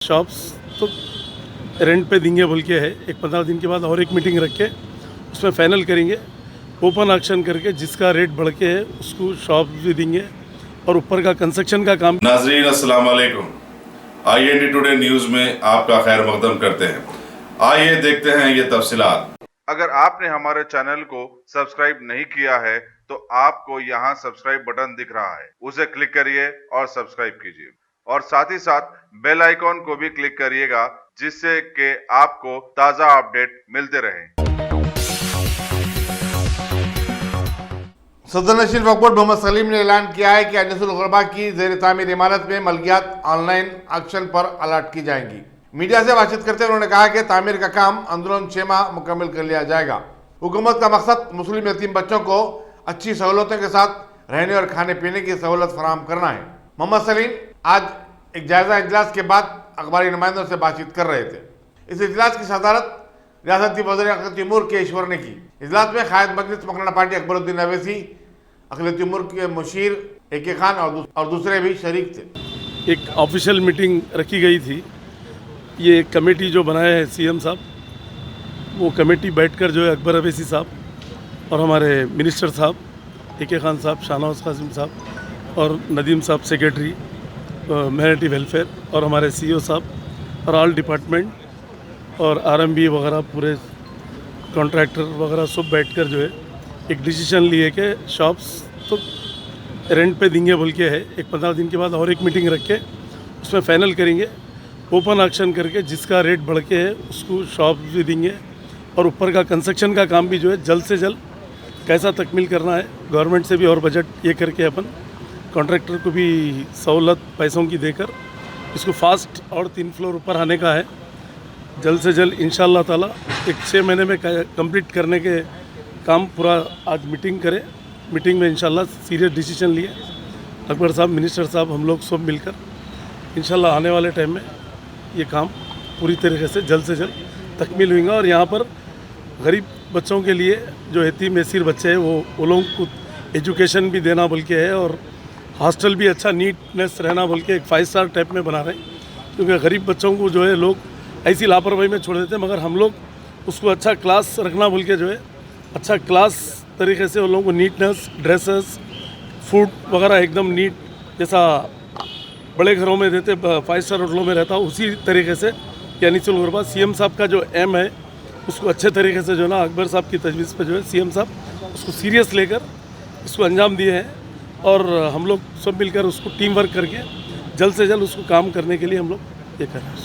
Shops तो rent पे देंगे बोल के है। एक 15 दिन के बाद और एक मीटिंग रख के उसमें फाइनल करेंगे। ओपन ऑक्शन करके जिसका रेट बढ़ के है उसको शॉप भी देंगे और ऊपर का कंस्ट्रक्शन का काम। नाजरीन अस्सलाम वालेकुम, IND टुडे न्यूज़ में आपका खैर मकदम करते हैं। आइए देखते हैं ये तफसीलात। अगर आपने हमारे चैनल को सब्सक्राइब नहीं किया है तो आपको यहाँ सब्सक्राइब बटन दिख रहा है, उसे क्लिक करिए और सब्सक्राइब कीजिए और साथ ही साथ बेल आइकॉन को भी क्लिक करिएगा जिससे कि आपको ताज़ा अपडेट मिलते रहें। सदर नशीन वक्फ बोर्ड मोहम्मद सलीम ने ऐलान किया है कि अनिसुल गुरबा की ज़ेर तामीर इमारत में मलकियात ऑनलाइन ऑक्शन पर अलॉट की जाएंगी। मीडिया से बातचीत करते हुए उन्होंने कहा कि तामीर का काम अंदरून 6 माह मुकम्मल कर लिया जाएगा। हुकूमत का मकसद मुस्लिम यतीम बच्चों को अच्छी सहूलतों के साथ रहने और खाने पीने की सहूलत फराहम करना है। मोहम्मद सलीम आज एक जायजा इजलास के बाद अखबारी नुमाइंदों से बातचीत कर रहे थे। इस इजलास की सदारत रियासती वज़ीर अक़लियत तैमूर के ईश्वर ने की। इजलास में क़ायद मजलिस मकराना पार्टी अकबरुद्दीन अवैसी, अक़लियत तैमूर के मुशीर AK खान और दूसरे भी शरीक थे। एक ऑफिशियल मीटिंग रखी गई थी। ये कमेटी जो बनाया है CM साहब, वो कमेटी बैठकर जो है अकबर अवैसी साहब और हमारे मिनिस्टर साहब AK खान साहब, शाहनवाज कासिम साहब और नदीम साहब सेक्रेटरी माइनॉरिटी वेलफेयर और हमारे CEO साहब और ऑल डिपार्टमेंट और RMB वगैरह पूरे कॉन्ट्रैक्टर वगैरह सब बैठकर जो है एक डिसीजन लिए कि शॉप्स तो रेंट पे देंगे बोल के है। एक 15 दिन के बाद और एक मीटिंग रख के उसमें फाइनल करेंगे। ओपन ऑक्शन करके जिसका रेट बढ़ के है उसको शॉप भी देंगे और ऊपर का कंस्ट्रक्शन का काम भी जो है जल्द से जल्द कैसा तकमील करना है, गवर्नमेंट से भी और बजट ये करके अपन कॉन्ट्रैक्टर को भी सहूलत पैसों की देकर इसको फास्ट और 3 फ्लोर ऊपर आने का है। जल्द से जल्द इंशाअल्लाह ताला एक 6 महीने में कंप्लीट करने के काम पूरा आज मीटिंग करें। मीटिंग में इंशाअल्लाह सीरियस डिसीजन लिए अकबर साहब, मिनिस्टर साहब, हम लोग सब मिलकर इंशाअल्लाह आने वाले टाइम में ये काम पूरी तरीके से जल्द तकमील होगा। और यहाँ पर गरीब बच्चों के लिए जो यतीम यसीर बच्चे हैं वो लोगों को एजुकेशन भी देना बोल के है और हॉस्टल भी अच्छा नीटनेस रहना बोल के एक 5 स्टार टाइप में बना रहे हैं। क्योंकि गरीब बच्चों को जो है लोग ऐसी लापरवाही में छोड़ देते हैं, मगर हम लोग उसको अच्छा क्लास रखना बोल के जो है अच्छा क्लास तरीके से उन लोगों को नीटनेस, ड्रेसेस, फूड वगैरह एकदम नीट जैसा बड़े घरों में देते 5 स्टार होटलों में रहता, उसी तरीके से अनिसुल गुरबा CM साहब का जो एम है उसको अच्छे तरीके से जो है ना अकबर साहब की तजवीज़ पे जो है CM साहब उसको सीरियस लेकर इसको अंजाम दिए हैं और हम लोग सब मिलकर उसको टीम वर्क करके जल्द से जल्द उसको काम करने के लिए हम लोग ये कर रहे हैं।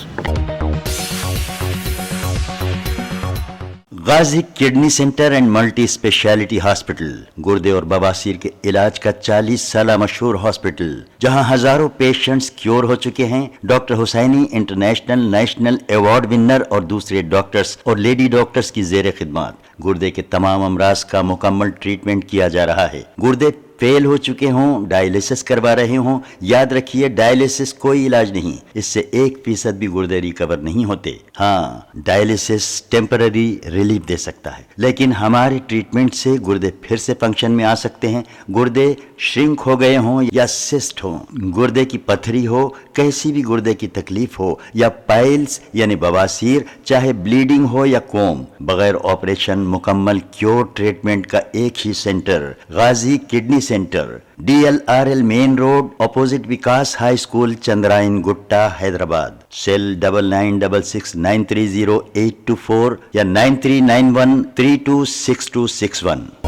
Ghazi kidney centre and multi speciality hospital गुर्दे और बवासीर के इलाज का 40 साल मशहूर हॉस्पिटल, जहां हजारों पेशेंट्स क्योर हो चुके हैं। Doctor Husaini international national award winner और दूसरे डॉक्टर्स और लेडी डॉक्टर्स की जेर खिदमत गुर्दे के तमाम अमराज का मुकम्मल ट्रीटमेंट किया जा रहा है। गुर्दे फेल हो चुके हों, डायलिसिस करवा रहे हों, याद रखिए डायलिसिस कोई इलाज नहीं, इससे 1% भी गुर्दे रिकवर नहीं होते। हाँ, डायलिसिस टेम्पररी रिलीफ दे सकता है, लेकिन हमारे ट्रीटमेंट से गुर्दे फिर से फंक्शन में आ सकते हैं। गुर्दे श्रिंक हो गए हों या सिस्ट हो, गुर्दे की पथरी हो, कैसी भी गुर्दे की तकलीफ हो या पाइल्स यानी बवासीर, चाहे ब्लीडिंग हो या कोम, बगैर ऑपरेशन मुकम्मल क्योर ट्रीटमेंट का एक ही centre, Ghazi kidney centre, DLRL main road opposite Vikas high school, Chandrayan Gutta, Hyderabad. Cell 9966930824 या 9391326261।